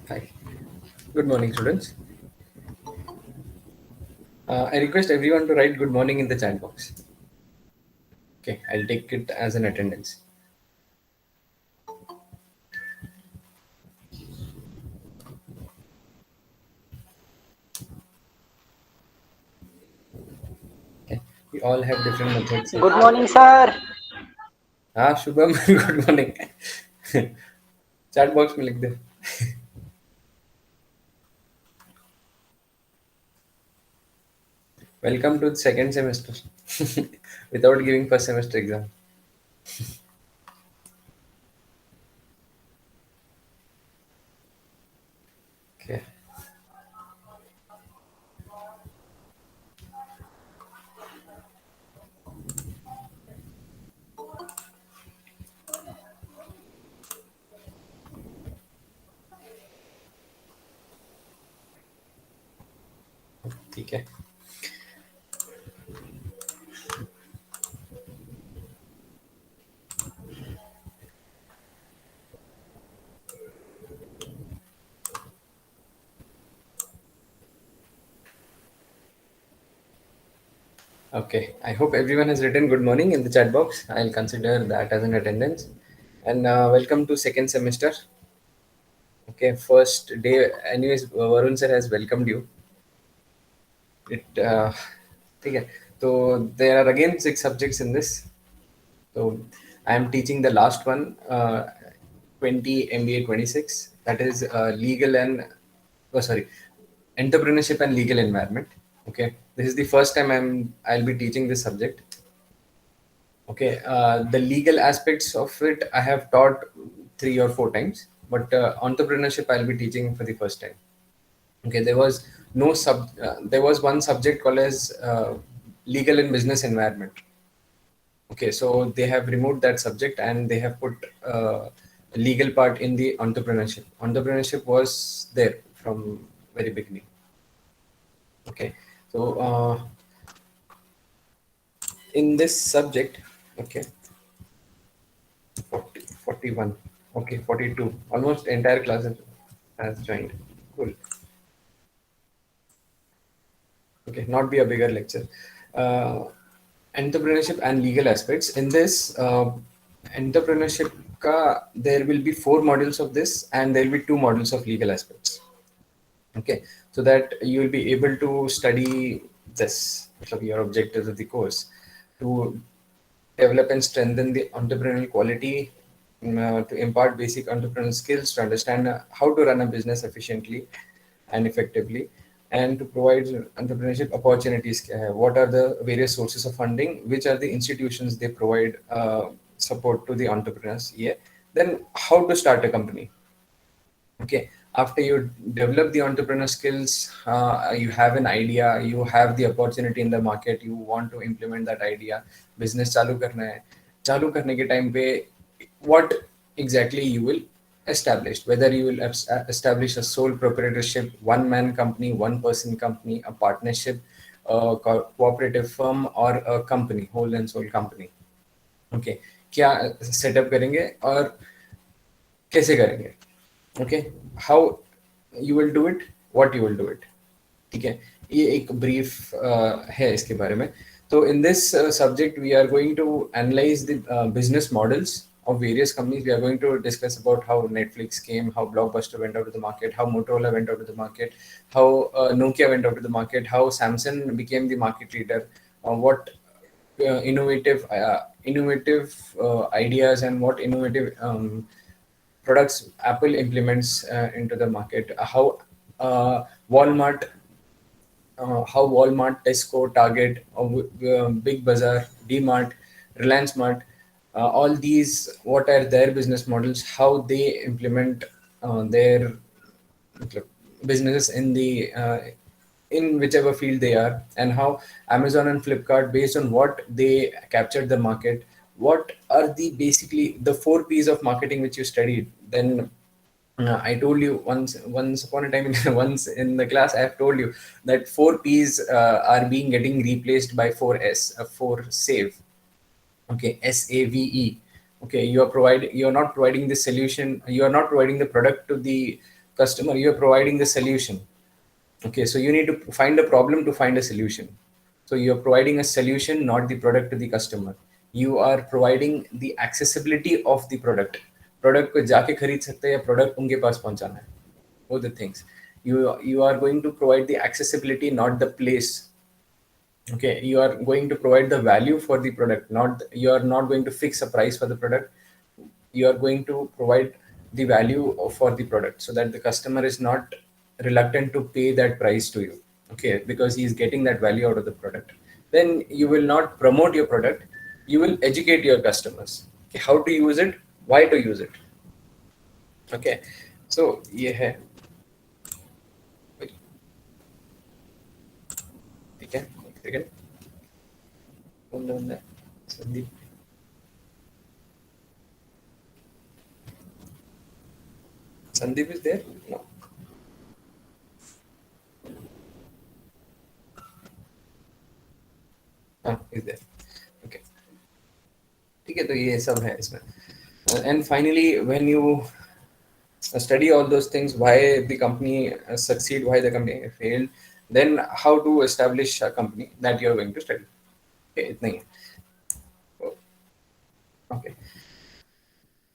Hi. Good morning, students. I request everyone to write good morning in the chat box. Okay, I'll take it as an attendance. Okay, we all have different methods of. Good morning, sir. Shubham, good morning. Chat box में लिख दे. Welcome to the second semester. Without giving first semester exam. Okay. ठीक है. Okay, I hope everyone has written good morning in the chat box. I'll consider that as an attendance. And welcome to second semester. Okay, first day. Anyways, Varun sir has welcomed you. ठीक है. So there are again 6 subjects in this. So I am teaching the last one, 20 MBA 26. That is legal and entrepreneurship and legal environment. Okay, this is the first time I'll be teaching this subject. Okay, the legal aspects of it I have taught 3 or 4 times, but entrepreneurship I'll be teaching for the first time. Okay, there was one subject called as legal and business environment. Okay, so they have removed that subject and they have put legal part in the entrepreneurship. Entrepreneurship was there from very beginning. Okay, so in this subject, okay, 41, okay, 42, almost entire class has joined. Cool. Okay, not be a bigger lecture. Uh, Entrepreneurship and legal aspects. In this entrepreneurship, there will be 4 modules of this, and there will be 2 modules of legal aspects. Okay, so that you will be able to study this. So your objectives of the course to develop and strengthen the entrepreneurial quality, to impart basic entrepreneurial skills, to understand how to run a business efficiently and effectively, and to provide entrepreneurship opportunities. What are the various sources of funding? Which are the institutions they provide support to the entrepreneurs? Yeah. Then how to start a company. Okay, after you develop the entrepreneur skills, you have an idea, you have the opportunity in the market, you want to implement that idea, business चालू करना है. चालू करने के time पे what exactly you will establish, whether you will establish a sole proprietorship, one man company, one person company, a partnership, a cooperative firm, or a company, whole and sole company. Okay, क्या setup करेंगे और कैसे करेंगे. Okay, how you will do it, what you will do it. ठीक है, ये एक brief है इसके बारे में. तो in this subject we are going to analyse the business models of various companies. We are going to discuss about how Netflix came, how Blockbuster went out to the market, how Motorola went out to the market, how Nokia went out to the market, how Samsung became the market leader, what innovative ideas and what innovative products Apple implements into the market. Walmart, how Walmart, Tesco, Target, Big Bazaar, D-Mart, Reliance Mart, all these, what are their business models, how they implement their businesses in whichever field they are, and how Amazon and Flipkart, based on what they captured the market, what are the basically the 4 P's of marketing which you studied. Then I told you once upon a time, once in the class, I have told you that 4 P's are being getting replaced by 4S, for save. Okay, SAVE. Okay, you are not providing the solution, you are not providing the product to the customer, you're providing the solution. Okay, so you need to find a problem to find a solution. So you're providing a solution, not the product to the customer. You are providing the accessibility of the product. Product को जाके खरीद सकते हैं या product उनके पास पहुंचाना है. Both the things. You are going to provide the accessibility, not the place. Okay, you are going to provide the value for the product, not you are not going to fix a price for the product. You are going to provide the value for the product so that the customer is not reluctant to pay that price to you. Okay, because he is getting that value out of the product. Then you will not promote your product, you will educate your customers. Okay, how to use it, why to use it. Okay, so ये है. ठीक है, एक second. Sandeep. Sandeep is there? No. हाँ, is there. Okay. ठीक है, तो ये सब है इसमें. And finally, when you study all those things, why the company succeed, why the company failed, then how to establish a company that you're going to study. Okay, इतना ही है. Okay.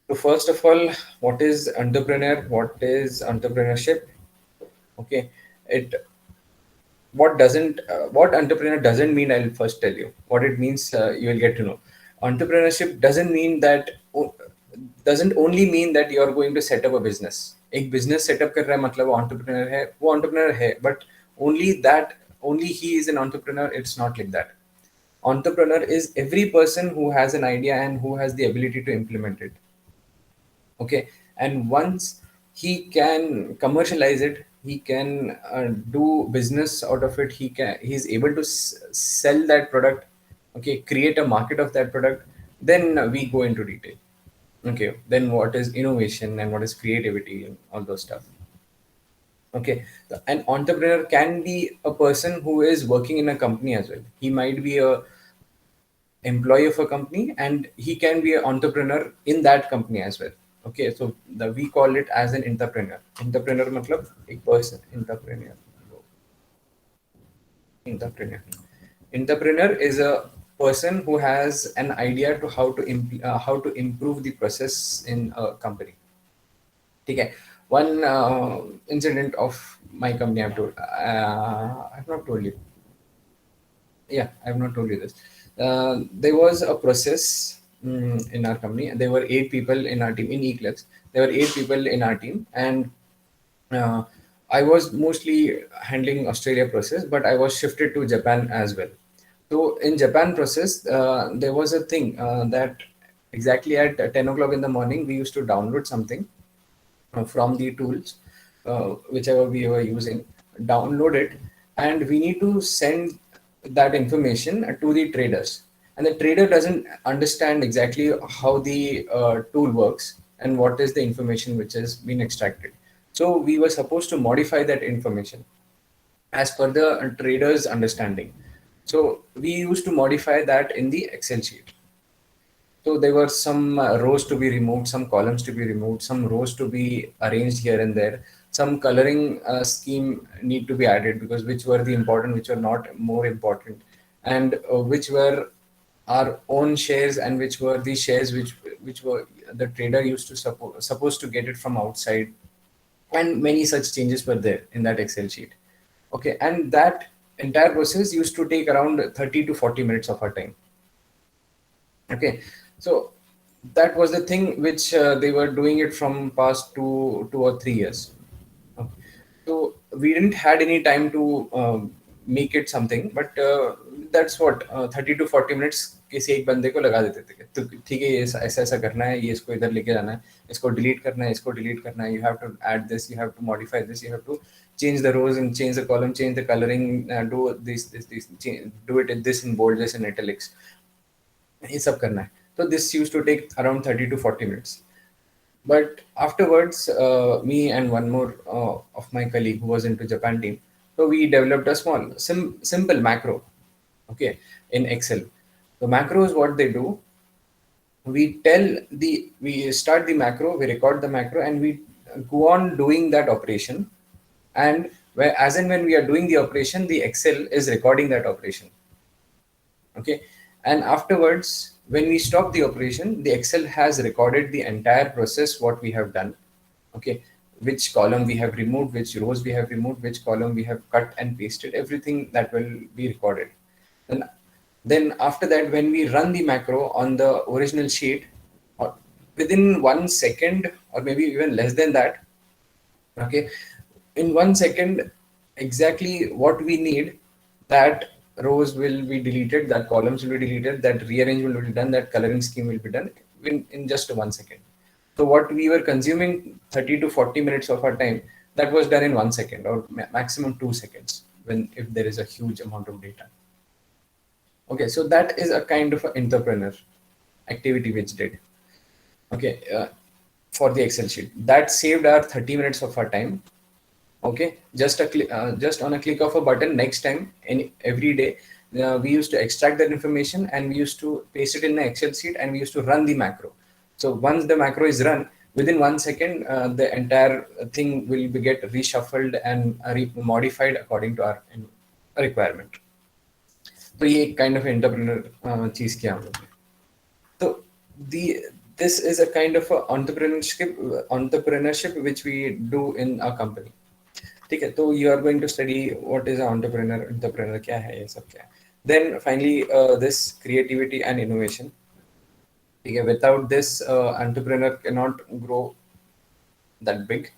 So first of all, what is entrepreneur? What is entrepreneurship? Okay, it what entrepreneur doesn't mean. I'll first tell you what it means. You will get to know. Entrepreneurship doesn't only mean that you are going to set up a business. एक business setup कर रहा है मतलब वो entrepreneur है, वो entrepreneur है, but only he is an entrepreneur. It's not like that. Entrepreneur is every person who has an idea and who has the ability to implement it. Okay, and once he can commercialize it, he can do business out of it. He's able to sell that product. Okay, create a market of that product. Then we go into detail. Okay, then what is innovation and what is creativity and all those stuff. Okay, an entrepreneur can be a person who is working in a company as well. He might be a employee of a company and he can be an entrepreneur in that company as well. Okay, so we call it as an entrepreneur. Entrepreneur matlab एक person. Entrepreneur is a person who has an idea to how to improve the process in a company. Okay, one incident of my company I've not told you. Yeah, I've not told you this. There was a process in our company. There were 8 people in our team in Eclipse. There were 8 people in our team, and I was mostly handling Australia process, but I was shifted to Japan as well. So in Japan process, there was a thing that exactly at 10 o'clock in the morning, we used to download something from the tools, whichever we were using, download it, and we need to send that information to the traders. And the trader doesn't understand exactly how the tool works and what is the information which has been extracted. So we were supposed to modify that information as per the trader's understanding. So we used to modify that in the Excel sheet. So there were some rows to be removed, some columns to be removed, some rows to be arranged here and there. Some coloring scheme need to be added because which were the important, which were not more important, and which were our own shares and which were the shares which were the trader used to supposed to get it from outside, and many such changes were there in that Excel sheet. Okay, and that entire process used to take around 30 to 40 minutes of our time. Okay, so that was the thing which they were doing it from past 2 or 3 years. Okay. So we didn't had any time to make it something, but that's what 30 to 40 minutes किसी एक बंदे को लगा देते थे. तो ठीक है, ये ऐसा ऐसा करना है, ये इसको इधर लेके जाना है, इसको डिलीट करना है, इसको डिलीट करना है. You have to add this, you have to modify this, you have to change the rows and change the column, change the coloring, do this, do it in this in bold, this in italics. ये सब करना है. So this used to take around 30 to 40 minutes. But afterwards, me and one more of my colleague who was into Japan team, so we developed a small, simple macro, okay, in Excel. The macro is what they do. We start the macro, we record the macro, and we go on doing that operation, and as and when we are doing the operation, the Excel is recording that operation. Okay, and afterwards, when we stop the operation, the Excel has recorded the entire process, what we have done. Okay, which column we have removed, which rows we have removed, which column we have cut and pasted, everything that will be recorded. And then after that, when we run the macro on the original sheet, within 1 second or maybe even less than that, okay, in 1 second, exactly what we need, that rows will be deleted, that columns will be deleted, that rearrangement will be done, that coloring scheme will be done in just 1 second. So what we were consuming 30 to 40 minutes of our time, that was done in 1 second or maximum 2 seconds, when if there is a huge amount of data. Okay, so that is a kind of an entrepreneur activity which did. Okay, for the Excel sheet, that saved our 30 minutes of our time. Okay, just just on a click of a button, next time, every day, we used to extract that information and we used to paste it in an Excel sheet and we used to run the macro. So once the macro is run, within 1 second, the entire thing will be get reshuffled and modified according to our requirement. तो ये एक kind of entrepreneur चीज किया हम लोग ने. So this is a kind of a entrepreneurship which we do in our company. ठीक है, तो you are going to study what is an entrepreneur क्या है, ये सब क्या है. Then finally this creativity and innovation. ठीक है, without this entrepreneur cannot grow that big.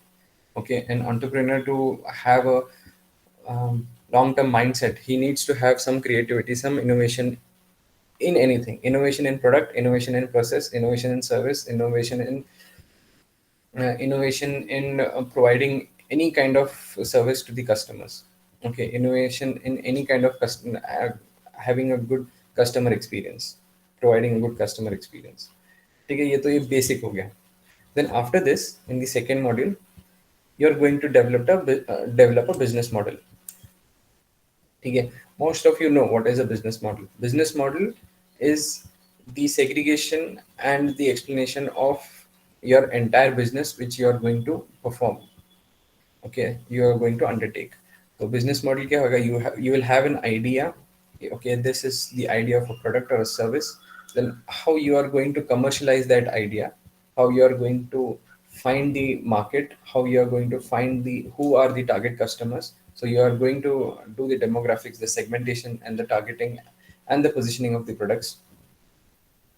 Okay, an entrepreneur to have a long-term mindset, he needs to have some creativity, some innovation in anything. Innovation in product, innovation in process, innovation in service, innovation in providing any kind of service to the customers. Okay, innovation in any kind of customer, having a good customer experience, providing a good customer experience. ठीक है, ये तो ये basic हो गया. Then after this, in the second module, you're going to develop a business model. ठीक है, most of you know what is a business model. Business model is the segregation and the explanation of your entire business which you are going to perform. Okay, you are going to undertake. So business model क्या होगा? You will have an idea. Okay, this is the idea of a product or a service. Then how you are going to commercialize that idea, how you are going to find the market, how you are going to find who are the target customers. So you are going to do the demographics, the segmentation and the targeting and the positioning of the products.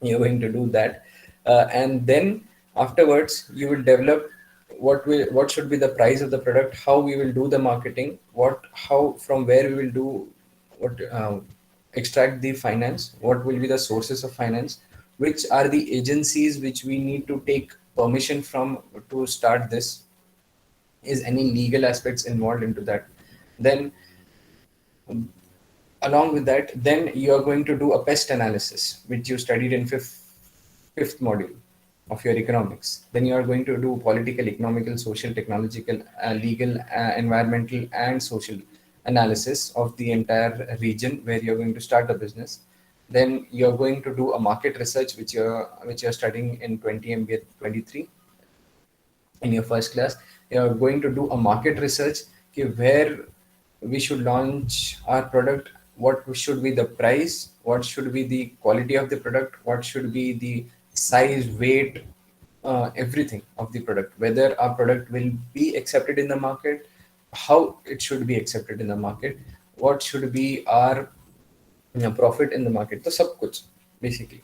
You're going to do that, and then afterwards you will develop what should be the price of the product, how we will do the marketing, how from where we will do what, extract the finance, what will be the sources of finance, which are the agencies which we need to take permission from to start this, is any legal aspects involved into that. Then along with that, then you are going to do a pest analysis, which you studied in fifth module of your economics. Then you are going to do political, economical, social, technological, legal, environmental, and social analysis of the entire region where you're going to start a business. Then you're going to do a market research, which you're studying in 20MBA 23 in your first class. You're going to do a market research where we should launch our product, what should be the price, what should be the quality of the product, what should be the size, weight, everything of the product, whether our product will be accepted in the market, how it should be accepted in the market, what should be our profit in the market. तो सब कुछ basically,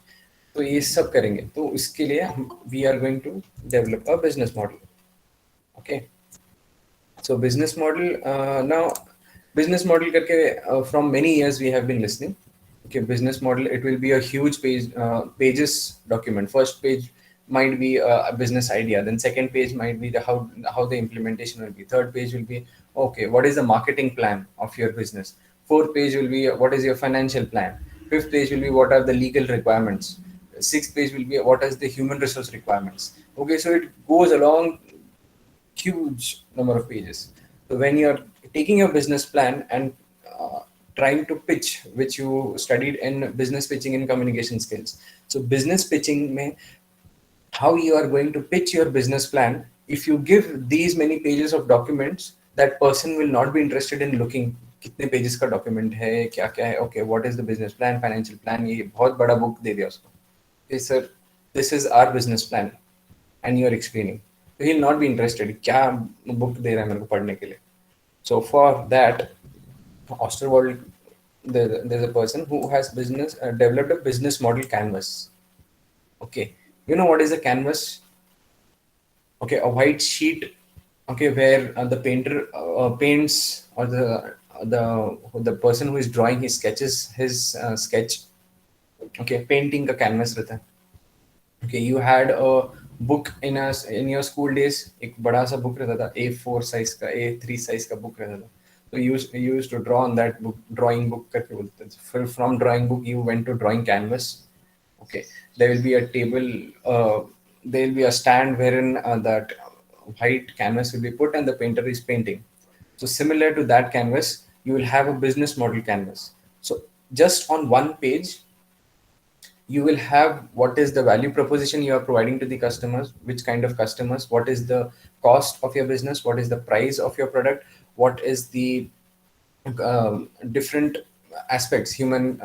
तो ये सब करेंगे. तो इसके लिए we are going to develop a business model. Okay, so business model, now business model करके from many years we have been listening. Okay, business model, it will be a huge pages document. First page might be a business idea, then second page might be how the implementation will be, third page will be okay, what is the marketing plan of your business, fourth page will be what is your financial plan, fifth page will be what are the legal requirements, sixth page will be what is the human resource requirements. Okay, so it goes along huge number of pages. So when you're taking your business plan and trying to pitch, which you studied in business pitching and communication skills. So business pitching mein, how you are going to pitch your business plan if you give these many pages of documents, that person will not be interested in looking कितने pages का document है, क्या क्या है, okay, what is the business plan, financial plan, ये बहुत बड़ा book दे दिया उसको, okay sir, this is our business plan and you are explaining, so he'll not be interested, क्या book दे रहा है मेरे को पढ़ने के लिए. So for that, Osterwald, there's a person who has developed a business model canvas. Okay, you know what is a canvas? Okay, a white sheet, okay, where the painter paints, or the person who is drawing his sketches, his sketch. Okay, painting का canvas रहता है. Okay, you had a book in your school days, एक बड़ा सा book रहता था, A4 size का, A3 size का book रहता था. So you used to draw on that book, drawing book करके बोलते थे. From drawing book you went to drawing canvas. Okay, there will be a table, there will be a stand wherein that white canvas will be put and the painter is painting. So similar to that canvas, you will have a business model canvas. So just on one page, you will have what is the value proposition you are providing to the customers, which kind of customers, what is the cost of your business, what is the price of your product, what is the different aspects, human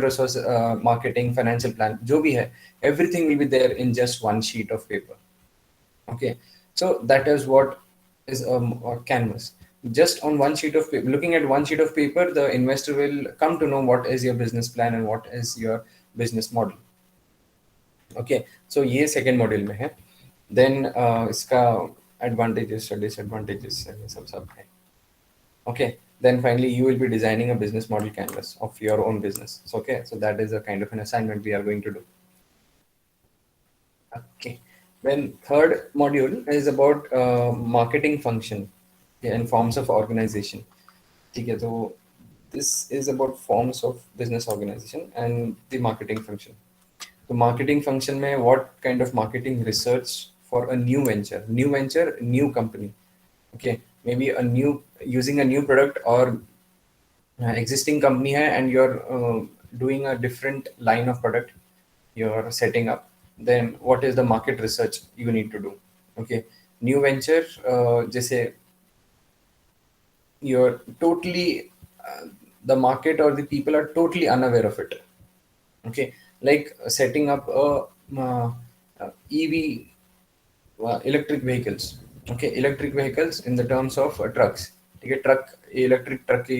resource, marketing, financial plan, जो भी है, everything will be there in just one sheet of paper. Okay, so that is what is a canvas. Just on one sheet of paper, looking at one sheet of paper, the investor will come to know what is your business plan and what is your business model. Okay, so ये second module में है. Then इसका advantages, disadvantages, सब है. Okay, then finally you will be designing a business model canvas of your own business. So, okay, so that is a kind of an assignment we are going to do. Okay, then third module is about marketing function, okay, and forms of organization. Okay, so this is about forms of business organization and the marketing function. The marketing function में what kind of marketing research for a new venture, new company. Okay, maybe using a new product, or existing company hai and you're doing a different line of product you're setting up, then what is the market research you need to do. Okay, new venture, जैसे you're totally the market or the people are totally unaware of it. Okay, like setting up a EV, electric vehicles. Okay, electric vehicles in the terms of trucks. ठीक है, truck, electric truck की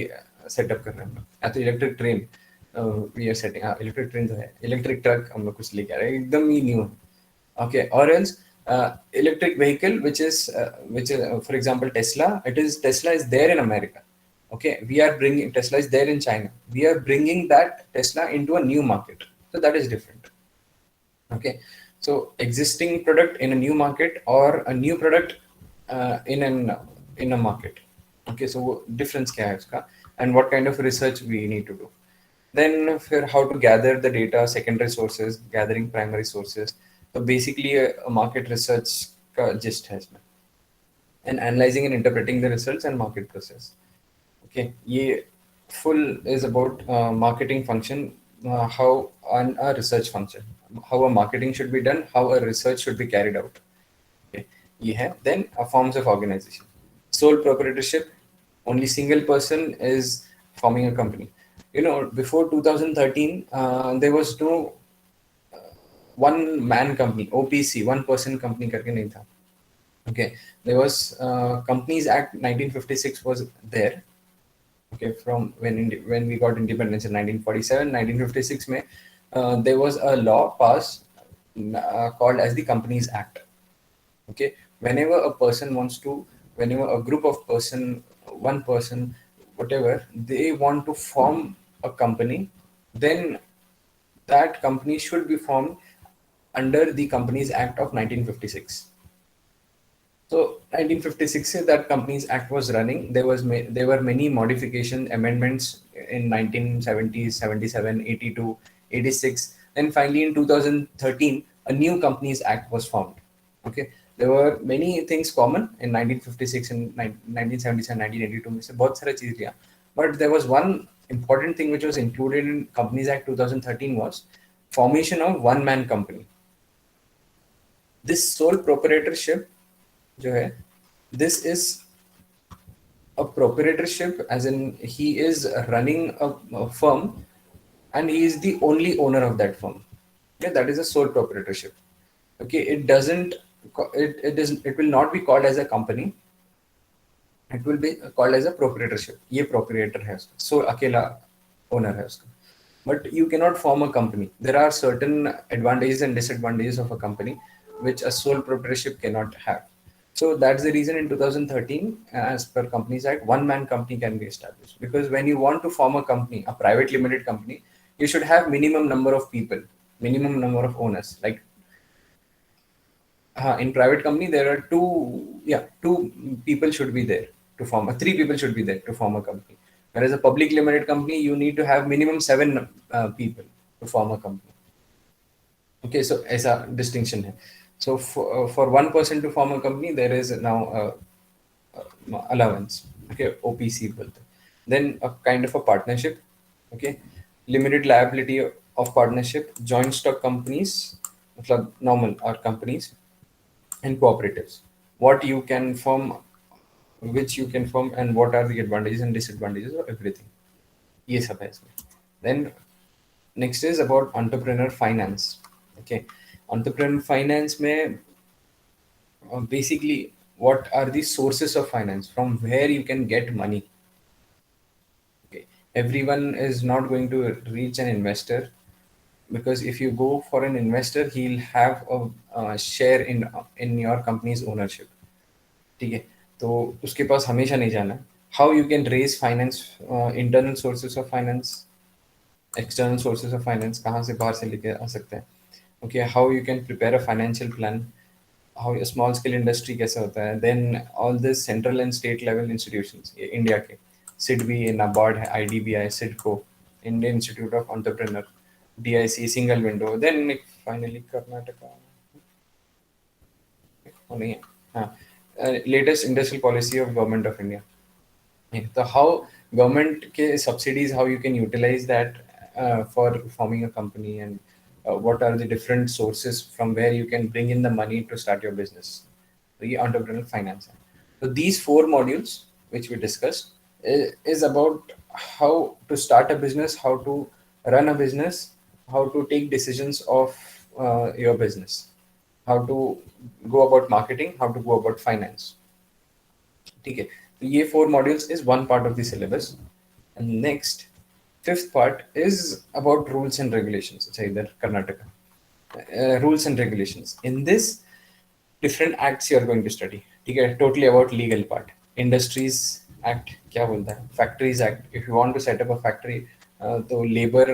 setup कर रहे हैं हम लोग, या तो electric train we are setting, electric train तो है, इलेक्ट्रिक ट्रक हम लोग कुछ लेके आ रहे हैं, एकदम ही न्यू है. Okay, or else electric vehicle, which is for example Tesla is there in America. Okay, we are bringing Tesla is there in China. We are bringing that Tesla into a new market. So that is different. Okay, so existing product in a new market, or a new product in a market. Okay, so difference क्या है उसका, and what kind of research we need to do. Then for how to gather the data, secondary sources, gathering primary sources. So basically a market research का gist है इसमें, and analyzing and interpreting the results and market process. Okay, ये full is about marketing function, how on a research function, how a marketing should be done, how a research should be carried out. Okay, ये है. Then forms of organization, sole proprietorship, only single person is forming a company. You know, before 2013 there was no one man company, OPC, one person company करके नहीं था. Okay, there was Companies Act 1956 was there. Okay, from when we got independence in 1947, 1956 में there was a law passed called as the Companies Act. Okay, whenever a group of one person, whatever, they want to form a company, then that company should be formed under the Companies Act of 1956. So 1956 से that Companies Act was running. There were many modification amendments in 1970s, 77, 82, 86. Then finally in 2013, a new Companies Act was formed. Okay, there were many things common in 1956 and 1977, 1982 में से बहुत सारा चीज लिया. But there was one important thing which was included in Companies Act 2013 was formation of one man company. This sole proprietorship जो है, this is a proprietorship, as in he is running a firm and he is the only owner of that firm. Okay, that is a sole proprietorship. Okay, it doesn't, it will not be called as a company. It will be called as a proprietorship. ये proprietor है उसका, so अकेला owner है उसका. But you cannot form a company. There are certain advantages and disadvantages of a company which a sole proprietorship cannot have. So that's the reason in 2013, as per Companies Act, one man company can be established. Because when you want to form a company, a private limited company, you should have minimum number of people, minimum number of owners. Like in private company, there are two people should be there to form a, three people should be there to form a company. Whereas a public limited company, you need to have minimum seven people to form a company. Okay, so ऐसा distinction है. So for one person to form a company, there is now allowance. Okay, OPC बोलते हैं. Then a kind of a partnership. Okay, limited liability of partnership, joint stock companies, मतलब normal or companies, and cooperatives. What you can form, which you can form, and what are the advantages and disadvantages of everything. ये सब है इसमें. Then next is about entrepreneur finance. Okay, entrepreneur finance में basically what are the sources of finance from where you can get money. Okay, everyone is not going to reach an investor, because if you go for an investor, he'll have a share in your company's ownership. ठीक है, तो उसके पास हमेशा नहीं जाना. How you can raise finance, internal sources of finance, external sources of finance कहाँ से बाहर से लेके आ सकते हैं. Okay, how you can prepare a financial plan, how small scale industry कैसे होता है. Then all this central and state level institutions, India के सिडबी, नाबार्ड है, IDBI, CIDCO, Indian Institute of Entrepreneur, DIC, single window. Then finally Karnataka नहीं है, हाँ, latest industrial policy of government of India. So how government के subsidies, how you can utilize that for forming a company, and what are the different sources from where you can bring in the money to start your business. The entrepreneurial finance. So these four modules which we discussed is about how to start a business, how to run a business, how to take decisions of your business, how to go about marketing, how to go about finance. ठीक है, तो ये 4 modules is one part of the syllabus. And next, fifth part is about rules and regulations. अच्छा, इधर Karnataka rules and regulations. In this, different acts you are going to study. ठीक है, totally about legal part. Industries Act क्या बोलता है, Factories Act. If you want to set up a factory, तो labor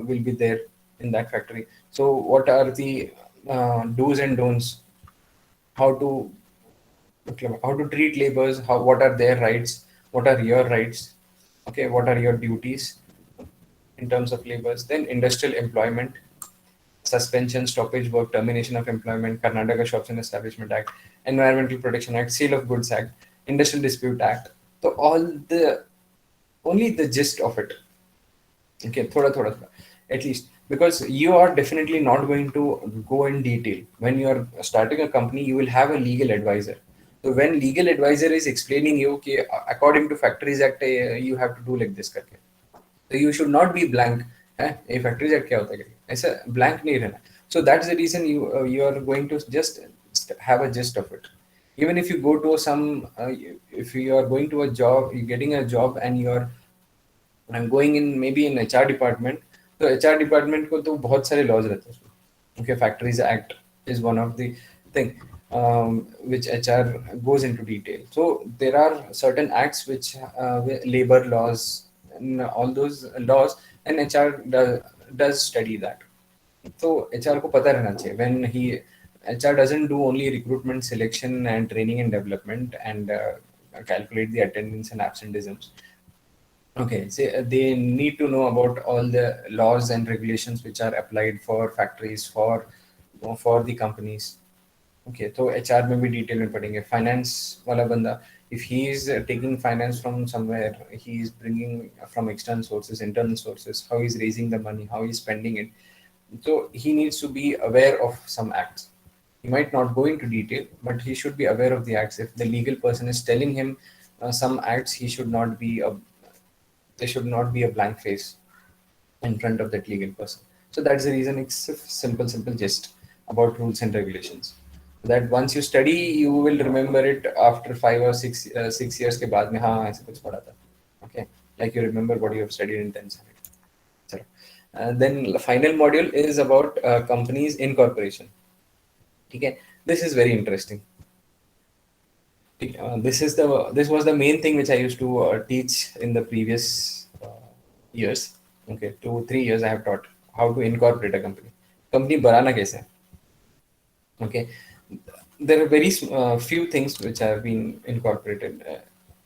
will be there in that factory. So what are the do's and don'ts, how to treat laborers, what are their rights, what are your rights, okay, what are your duties in terms of laborers. Then industrial employment, suspension, stoppage work, termination of employment, Karnataka Shops and Establishment Act, Environmental Protection Act, Sale of Goods Act, Industrial Dispute Act. So all the, only the gist of it. Okay, thoda at least, because you are definitely not going to go in detail. When you are starting a company, you will have a legal advisor. So when legal advisor is explaining you, okay, according to Factories Act, you have to do like this करके. So you should not be blank. ये Factories Act क्या होता है? ऐसा blank नहीं रहना. So that's the reason you are going to just have a gist of it. Even if you go to if you are going to a job, you're getting a job and you're going in maybe in HR department, तो HR department को तो बहुत सारे laws रहते हैं उसमें. Okay, Factories Act is one of the thing which HR goes into detail. So there are certain acts which labor laws and all those laws, and HR does study that. So HR को पता रहना चाहिए when HR doesn't do only recruitment, selection, and training and development, and calculate the attendance and absenteeisms. Okay, so they need to know about all the laws and regulations which are applied for factories, for the companies. Okay, so HR में भी detail में पढ़ेंगे. Finance वाला बंदा, if he is taking finance from somewhere, he is bringing from external sources, internal sources, how he's raising the money, how he's spending it. So he needs to be aware of some acts. He might not go into detail, but he should be aware of the acts. If the legal person is telling him some acts, he should not be a there should not be a blank face in front of that legal person. So that's the reason it's a simple gist about rules and regulations. That once you study, you will remember it after 5 or 6 years के बाद में हाँ ऐसे कुछ पढ़ा था. Okay, like you remember what you have studied in 10th standard. So, then the final module is about companies incorporation. Okay, this is very interesting. This was the main thing which I used to teach in the previous years. Okay, 2 3 years I have taught how to incorporate a company. Company बनाना कैसे है? Okay, there are very few things which have been incorporated,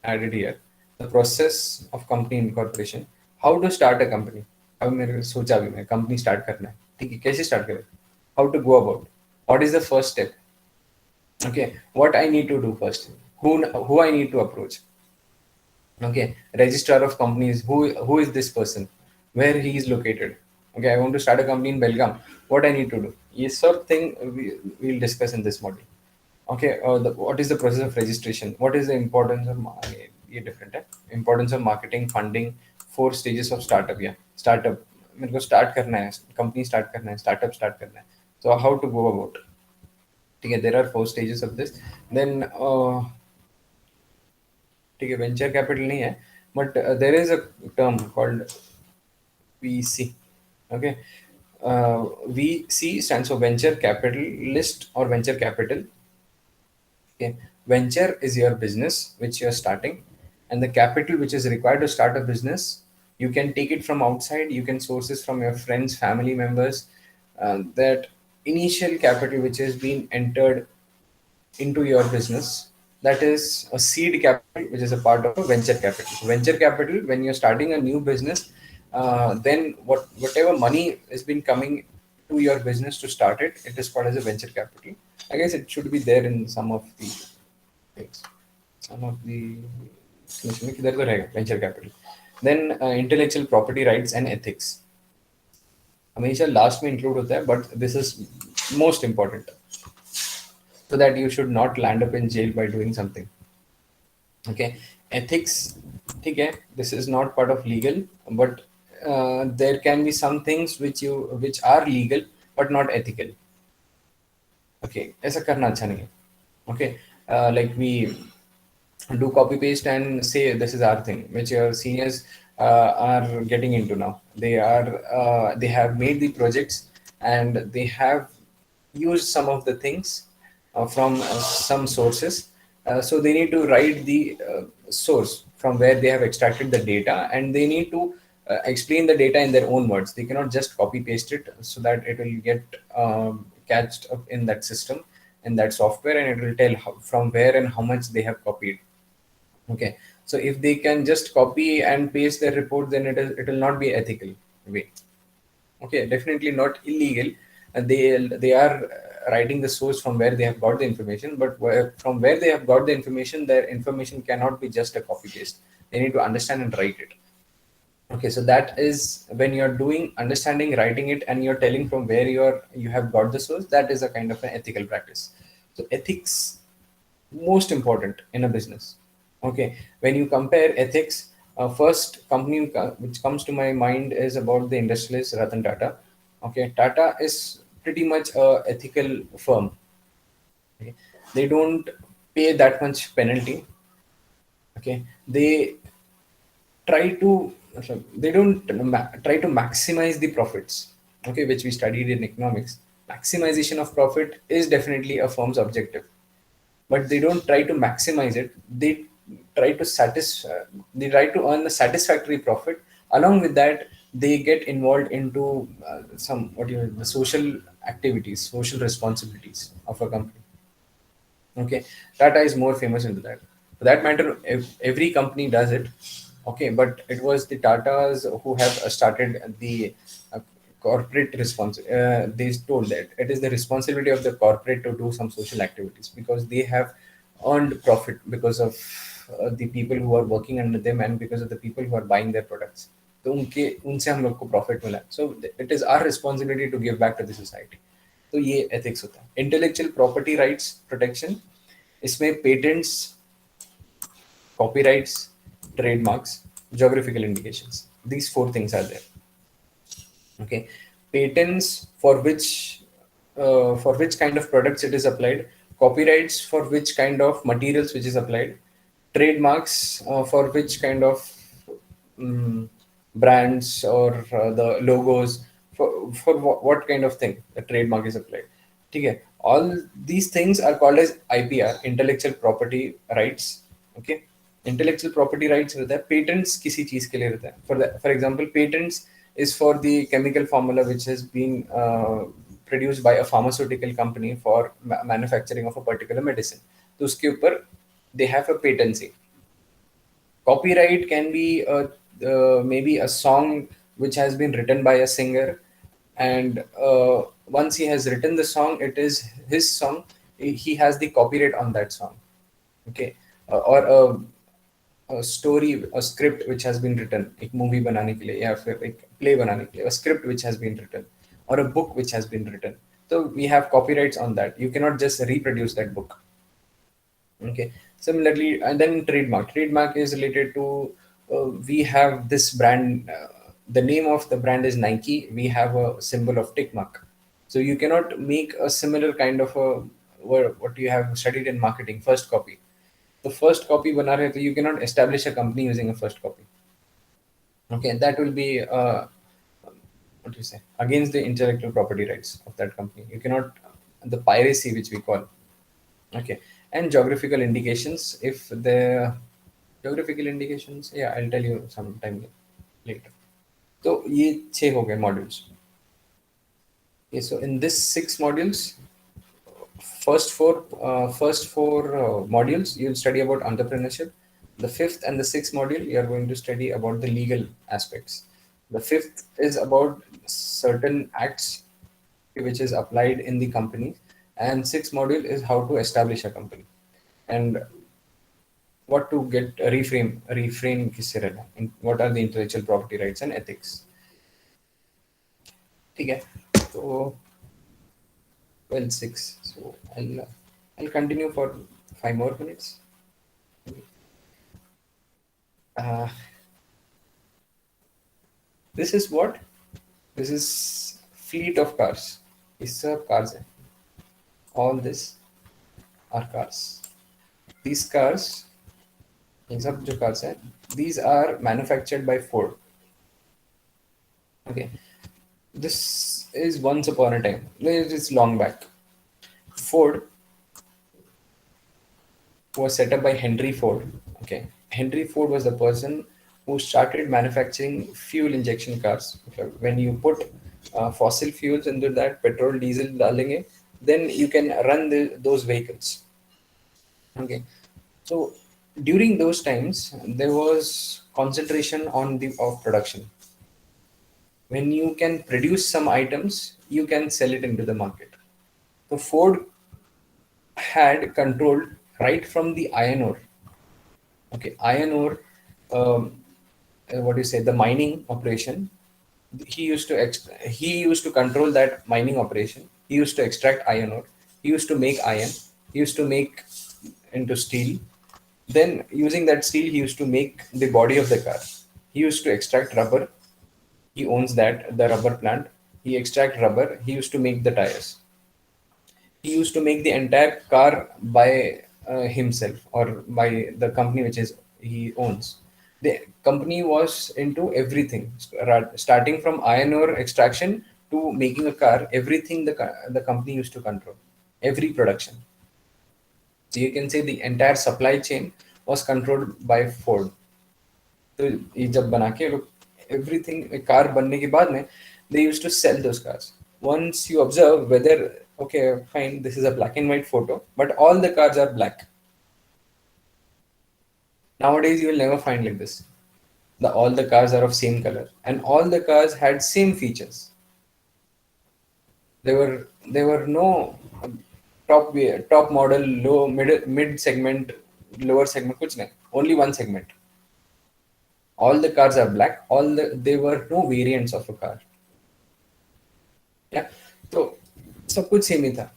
added here. The process of company incorporation, how to start a company. अब मेरे सोचा भी मैं company start करना है, ठीक है, कैसे start करें? How to go about? What is the first step? Okay, what I need to do first? Who I need to approach? Okay, registrar of companies. Who is this person? Where he is located? Okay, I want to start a company in Belgium. What I need to do? Yes, sort of thing we'll discuss in this module. Okay, what is the process of registration? What is the importance of importance of marketing, funding, 4 stages of startup. Yeah, startup. मेरे को start करना है, company start करना है, startup start करना है. So how to go about? Okay, there are 4 stages of this. Then ठीक है, वेंचर कैपिटल नहीं है, but there is a term called VC. Okay, VC stands for venture capitalist or venture capital. Okay, venture is your business which you are starting, and the capital which is required to start a business, you can take it from outside, you can source it from your friends, family members. That initial capital which has been entered into your business, that is a seed capital which is a part of a venture capital. So venture capital, when you're starting a new business, then whatever money has been coming to your business to start it, it is called as a venture capital. I guess it should be there in some of the things, some of the venture capital. Then intellectual property rights and ethics हमेशा last में include होता है, but this is most important, so that you should not land up in jail by doing something. Okay, ethics, ठीक है, this is not part of legal, but there can be some things which are legal but not ethical. Okay, ऐसा करना अच्छा नहीं है. Okay, like we do copy paste and say this is our thing, which your seniors are getting into now. They have made the projects and they have used some of the things from some sources. So they need to write the source from where they have extracted the data, and they need to explain the data in their own words. They cannot just copy paste it so that it will get catched up in that system, in that software, and it will tell from where and how much they have copied. Okay, so if they can just copy and paste their report, then it will not be ethical way. Okay, definitely not illegal. They are writing the source from where they have got the information, but from where they have got the information, their information cannot be just a copy paste. They need to understand and write it. Okay, so that is when you're doing understanding, writing it, and you're telling from where you have got the source. That is a kind of an ethical practice. So ethics, most important in a business. Okay, when you compare ethics, first company which comes to my mind is about the industrialist Ratan Tata. Okay, Tata is pretty much a ethical firm. Okay, they don't pay that much penalty. Okay, try to they don't try to maximize the profits. Okay, which we studied in economics. Maximization of profit is definitely a firm's objective, but they don't try to maximize it. Try to they try to earn a satisfactory profit. Along with that, they get involved into the social activities, social responsibilities of a company. Okay, Tata is more famous into that. For that matter, if every company does it. Okay, but it was the Tatas who have started the corporate response. They told that it is the responsibility of the corporate to do some social activities because they have earned profit because of the people who are working under them and because of the people who are buying their products. तो उनसे हम लोग को profit मिला. So it is our responsibility to give back to the society. तो ये ethics होता है. इंटेलेक्चुअल प्रॉपर्टी राइट्स प्रोटेक्शन, इसमें patents, copyrights, trademarks, geographical indications. These four things are there. Okay, patents for which kind of products it is applied, copyrights for which kind of materials which is applied, trademarks for which kind of um, brands or the logos, for what kind of thing the trademark is applied. Okay, all these things are called as IPR, intellectual property rights. Okay, intellectual property rights रहता है, patents किसी चीज के लिए रहता है. For example, patents is for the chemical formula which has been produced by a pharmaceutical company for manufacturing of a particular medicine. तो उसके ऊपर they have a patency. Copyright can be maybe a song which has been written by a singer, and once he has written the song, it is his song. He has the copyright on that song. Okay, or a story, a script which has been written, एक movie बनाने के लिए या फिर एक play बनाने के लिए, a script which has been written, or a book which has been written. So we have copyrights on that. You cannot just reproduce that book. Okay. Similarly, and then trademark. Trademark is related to we have this brand. The name of the brand is Nike. We have a symbol of tick mark. So you cannot make a similar kind of a what you have studied in marketing, first copy. The first copy बना रहे तो you cannot establish a company using a first copy. Okay, that will be what do you say, against the intellectual property rights of that company. You cannot, the piracy which we call. Okay, and geographical indications. If the geographical indications, yeah, I'll tell you sometime later. So ये 6 हो गए modules. Okay, so in this 6 modules, first four modules you'll study about entrepreneurship. The fifth and the sixth module you are going to study about the legal aspects. The fifth is about certain acts which is applied in the company, and sixth module is how to establish a company and what to get refrain किससे रहना, what are the intellectual property rights and ethics. ठीक है, तो well 6, so I'll continue for 5 more minutes. uh, this is what, this is fleet of cars. These are cars hai. All this are cars. These cars, ये सब जो cars हैं, these are manufactured by Ford. Okay, this is once upon a time. It is long back. Ford was set up by Henry Ford. Okay, Henry Ford was the person who started manufacturing fuel injection cars. Okay. When you put fossil fuels into that, petrol, diesel डालेंगे, then you can run those vehicles. Okay, so during those times there was concentration on the of production. When you can produce some items, you can sell it into the market. So Ford had controlled right from the iron ore. Okay, iron ore, what do you say, the mining operation. He used to control that mining operation. He used to extract iron ore. He used to make iron. He used to make into steel. Then using that steel, he used to make the body of the car. He used to extract rubber. He owns that, the rubber plant. He extract rubber. He used to make the tires. He used to make the entire car by himself or by the company which is he owns. The company was into everything, starting from iron ore extraction to making a car. Everything the company used to control, every production. So you can say the entire supply chain was controlled by Ford. तो ये जब बना के लोग everything car बनने के बाद में they used to sell those cars. Once you observe whether, okay, fine, this is a black and white photo, but all the cars are black. Nowadays you will never find like this. All the cars are of same color and all the cars had same features. There were no top model, low, mid segment, lower segment, kuch nahi. Only one segment. All the cars are black. There were no variants of a car. Yeah. So सब कुछ same ही था.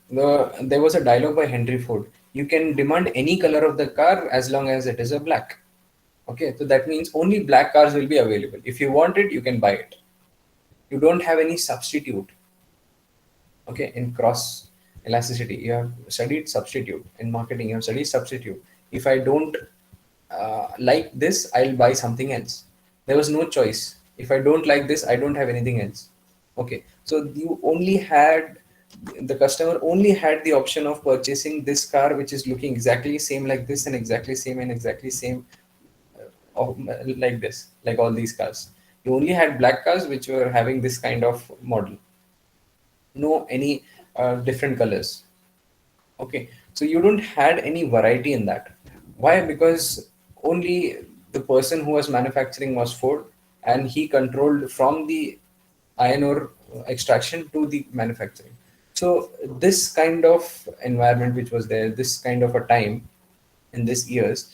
There was a dialogue by Henry Ford. You can demand any color of the car as long as it is a black. Okay, so that means only black cars will be available. If you want it, you can buy it. You don't have any substitute. Okay, in cross elasticity, you have studied substitute. In marketing, you have studied substitute. If I don't like this, I'll buy something else. There was no choice. If I don't like this, I don't have anything else. Okay, so you only had, the customer only had the option of purchasing this car which is looking exactly same like this and exactly same and exactly same like this, like all these cars. You only had black cars which were having this kind of model, no any different colors. Okay, so you don't had any variety in that. Why? Because only the person who was manufacturing was Ford, and he controlled from the iron ore extraction to the manufacturing. So this kind of environment which was there, this kind of a time in these years,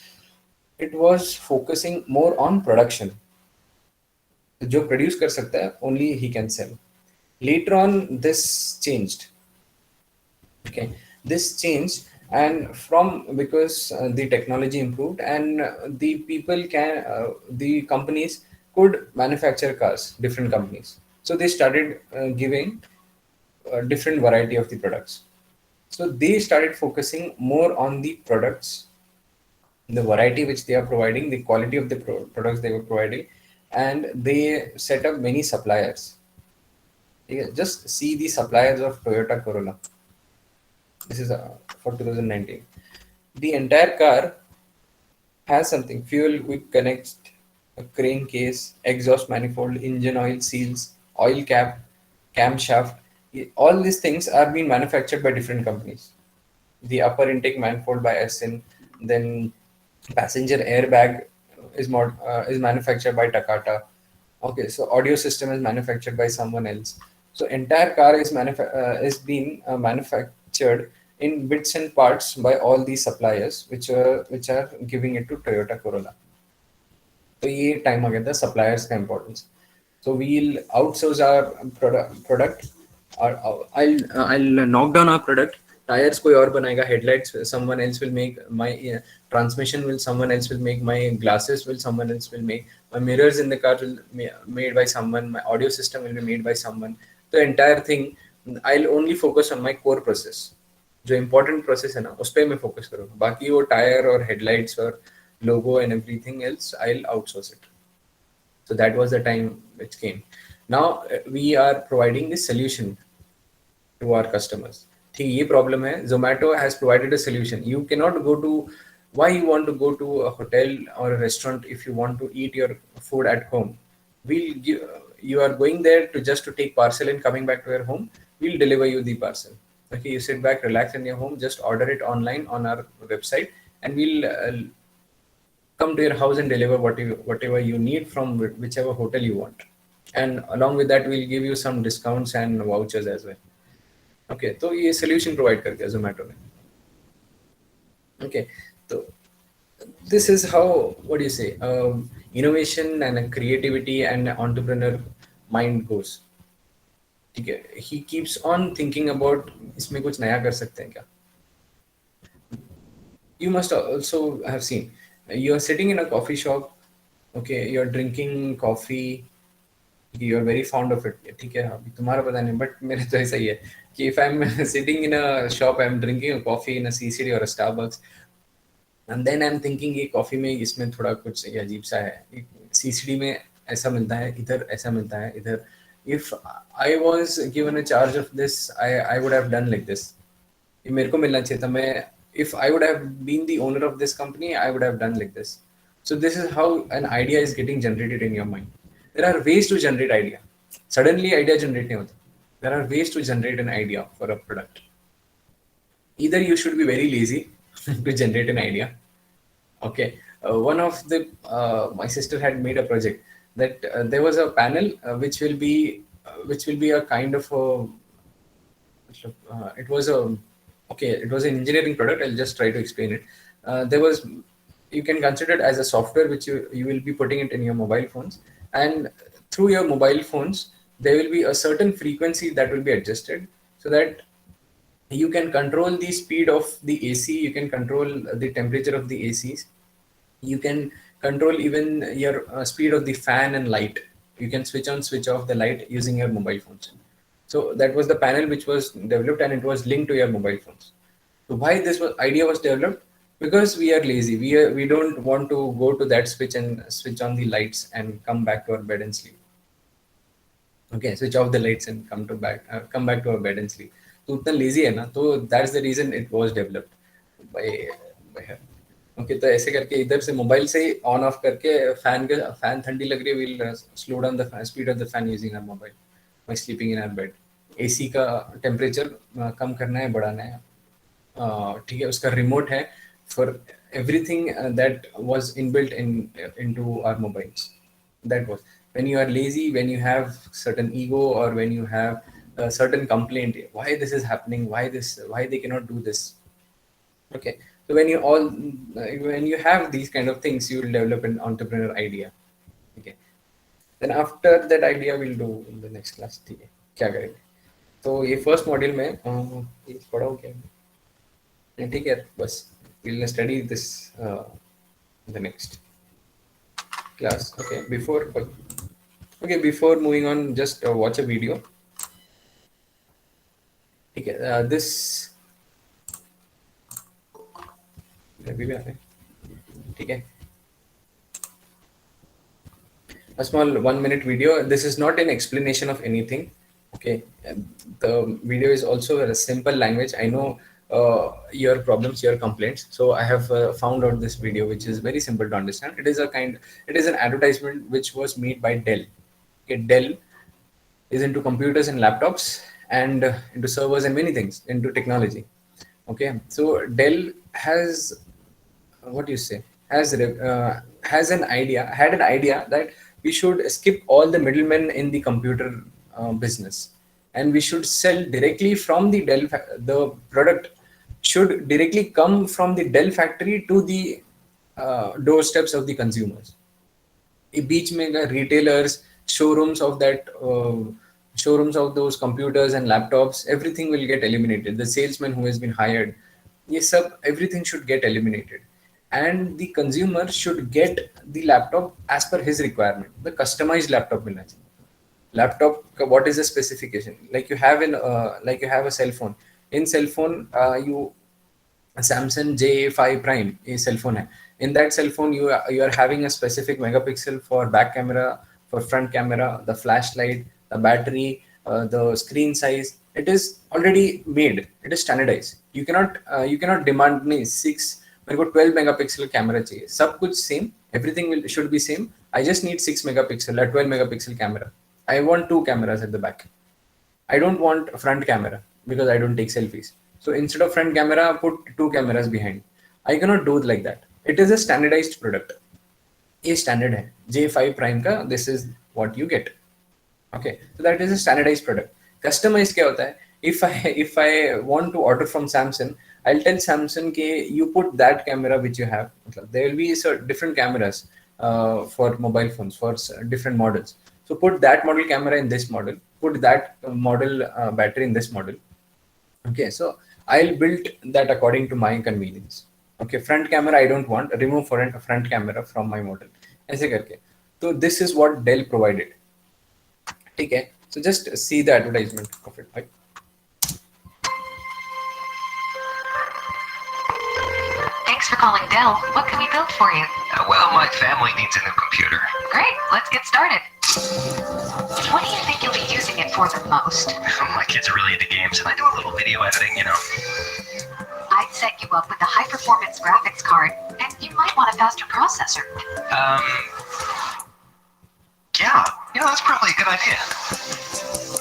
it was focusing more on production. जो produce कर सकता है, only he can sell. Later on, this changed. Okay, this changed, and from because the technology improved and the companies could manufacture cars, different companies. So they started giving different variety of the products. So they started focusing more on the products, the variety which they are providing, the quality of the products they were providing, and they set up many suppliers. Yeah, just see the suppliers of Toyota Corolla. This is for 2019. The entire car has something: fuel quick connect, a crane case, exhaust manifold, engine oil seals, oil cap, camshaft. All these things are being manufactured by different companies. The upper intake manifold by SN, then passenger airbag is manufactured by Takata. Okay, so audio system is manufactured by someone else. So entire car is being manufactured in bits and parts by all these suppliers, which are giving it to Toyota Corolla. तो ये time आ गया था suppliers का importance. So we'll outsource our product. I'll knock down our product. Tires कोई और बनाएगा, headlights someone else will make, my transmission will someone else will make, my glasses will someone else will make, my mirrors in the car will be made by someone, my audio system will be made by someone. The entire thing, I'll only focus on my core process. जो important process है ना, उस पे मैं focus करूँगा. बाकी वो tire और headlights और logo and everything else, I'll outsource it. So that was the time which came. Now we are providing the solution to our customers. ठीक, ये problem है. Zomato has provided a solution. You cannot go to, why you want to go to a hotel or a restaurant if you want to eat your food at home? We'll give, you are going there to take parcel and coming back to your home. We'll deliver you the parcel. Okay, you sit back, relax in your home, just order it online on our website, and we'll come to your house and deliver whatever you need from whichever hotel you want. And along with that, we'll give you some discounts and vouchers as well. Okay, तो ये solution provide कर दिया Zomato ने. Okay, so this is how, what do you say, innovation and creativity and entrepreneur mind goes. ठीक है, he keeps on thinking about इसमें कुछ नया कर सकते हैं क्या. You must also have seen, you're sitting in a coffee shop. Okay, you're drinking coffee, you're very fond of it. ठीक है, अभी तुम्हारा पता नहीं, but मेरे तो ऐसा ही है कि if I'm sitting in a shop, I'm drinking a coffee in a CCD or a Starbucks, and then I'm thinking ये कॉफी में इसमें थोड़ा कुछ ये अजीब सा है, CCD में ऐसा मिलता है, इधर ऐसा मिलता है, इधर. If I was given a charge of this, I would have done like this. ये मेरे को मिलना चाहिए था. मैं, if I would have been the owner of this company, I would have done like this. So this is how an idea is getting generated in your mind. There are ways to generate idea. Suddenly idea generate नहीं होता. There are ways to generate an idea for a product. Either you should be very lazy to generate an idea. Okay, one of the my sister had made a project that there was a panel which will be a kind of a, it was a, okay, it was an engineering product. I'll just try to explain it. There was, you can consider it as a software which you will be putting it in your mobile phones, and through your mobile phones there will be a certain frequency that will be adjusted, so that You can control the speed of the AC, you can control the temperature of the ACs, you can control even your speed of the fan and light. You can switch on, switch off the light using your mobile phones. So that was the panel which was developed, and it was linked to your mobile phones. So why idea was developed? Because we are lazy. We don't want to go to that switch and switch on the lights and come back to our bed and sleep. Okay, switch off the lights and come back to our bed and sleep. तो उतना lazy है ना, तो that's the reason it was developed by by her. Okay, तो ऐसे करके इधर से मोबाइल से ऑन ऑफ करके फैन ठंडी लग रही है, will slow down the speed of the fan using our mobile by sleeping in our bed. AC का टेम्परेचर कम करना है, बढ़ाना है, ठीक है, उसका रिमोट है for everything that was inbuilt into our mobiles. That was when you are lazy, when you have certain ego, or when you have a certain complaint, why this is happening, why they cannot do this. Okay, so when you have these kind of things, you will develop an entrepreneur idea. Okay, then after that idea we'll do in the next class. ठीक है, क्या करेंगे. तो ये first module में ये पढ़ा हो क्या, ठीक है, बस we'll study this the next class. Before moving on, just watch a video. ठीक है, this अभी भी आ रहे हैं, ठीक है. A small 1-minute video. This is not an explanation of anything. Okay, the video is also a simple language. I know your problems, your complaints, so I have found out this video which is very simple to understand. It is an advertisement which was made by Dell. Okay, Dell is into computers and laptops, and into servers and many things, into technology. Okay, so Dell has, what do you say, had an idea that we should skip all the middlemen in the computer business, and we should sell directly from the the product should directly come from the Dell factory to the doorsteps of the consumers. बीच में retailers, showrooms of those computers and laptops, everything will get eliminated. The salesman who has been hired, everything should get eliminated, and the consumer should get the laptop as per his requirement. The customized laptop मिलना चाहिए. Laptop, what is the specification? Like you have a cell phone. In cell phone, you Samsung J5 Prime a cell phone hai. In that cell phone, you are having a specific megapixel for back camera, for front camera, the flashlight, the battery, the screen size. It is already made. It is standardized. You cannot demand me 6. मेरे को 12 megapixel camera चाहिए. सब कुछ same. Everything should be same. I just need 6 megapixel or 12 megapixel camera. I want 2 cameras at the back. I don't want a front camera because I don't take selfies. So instead of front camera, put 2 cameras behind. I cannot do it like that. It is a standardized product. A standard hai. J5 Prime ka, this is what you get. Okay, so that is a standardized product. Customized kya hota hai? If I want to order from Samsung, I'll tell Samsung ke you put that camera which you have. There will be different cameras for mobile phones for different models. So put that model camera in this model. Put that model battery in this model. Okay, so I'll build that according to my convenience. Okay, front camera I don't want. Remove front camera from my model. ऐसे करके. So this is what Dell provided. ठीक है. So just see the advertisement of it. Right? Thanks for calling Dell. What can we build for you? Well, my family needs a new computer. Great, let's get started. What do you think you'll be using it for the most? My kids are really into games, and I do a little video editing, I'd set you up with a high-performance graphics card, and you might want a faster processor. Yeah, that's probably a good idea.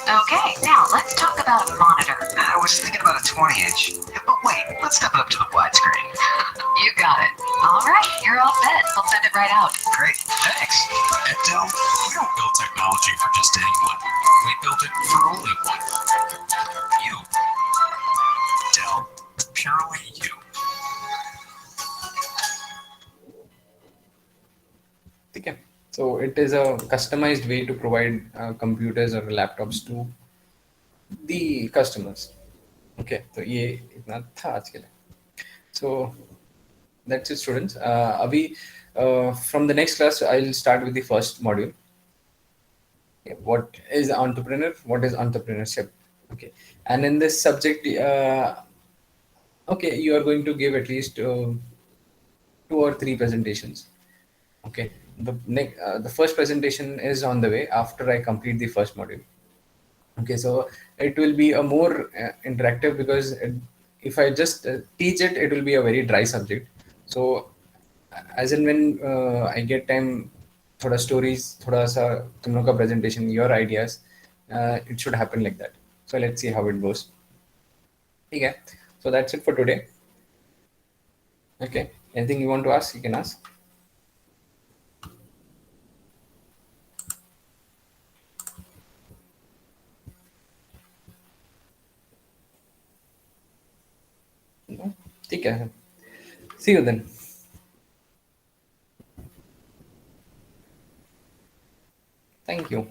Okay, now let's talk about a monitor. I was thinking about a 20-inch. But wait, let's step it up to the widescreen. You got it. All right, you're all set. I'll send it right out. Great, thanks. At Dell, we don't build technology for just anyone. We build it for only one. You. Dell, purely you. Okay. So it is a customized way to provide computers or laptops to the customers. Okay तो ये इतना था आज के लिए. So that's it, students. Abhi, from the next class, I'll start with the first module. Okay, what is entrepreneur? What is entrepreneurship? Okay, and in this subject, okay, you are going to give at least 2 or 3 presentations. Okay, the first presentation is on the way after I complete the first module. Okay, so it will be a more interactive because if I just teach it, it will be a very dry subject. So as and when I get time, thoda stories, thoda sa tum log ka presentation, your ideas, it should happen like that. So let's see how it goes. Okay, so that's it for today. Okay, anything you want to ask, you can ask. No? ठीक है. See you then. Thank you.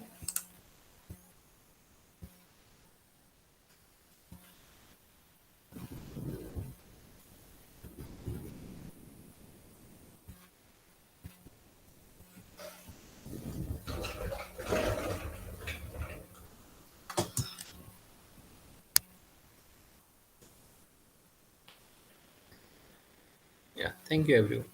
Yeah, thank you everyone.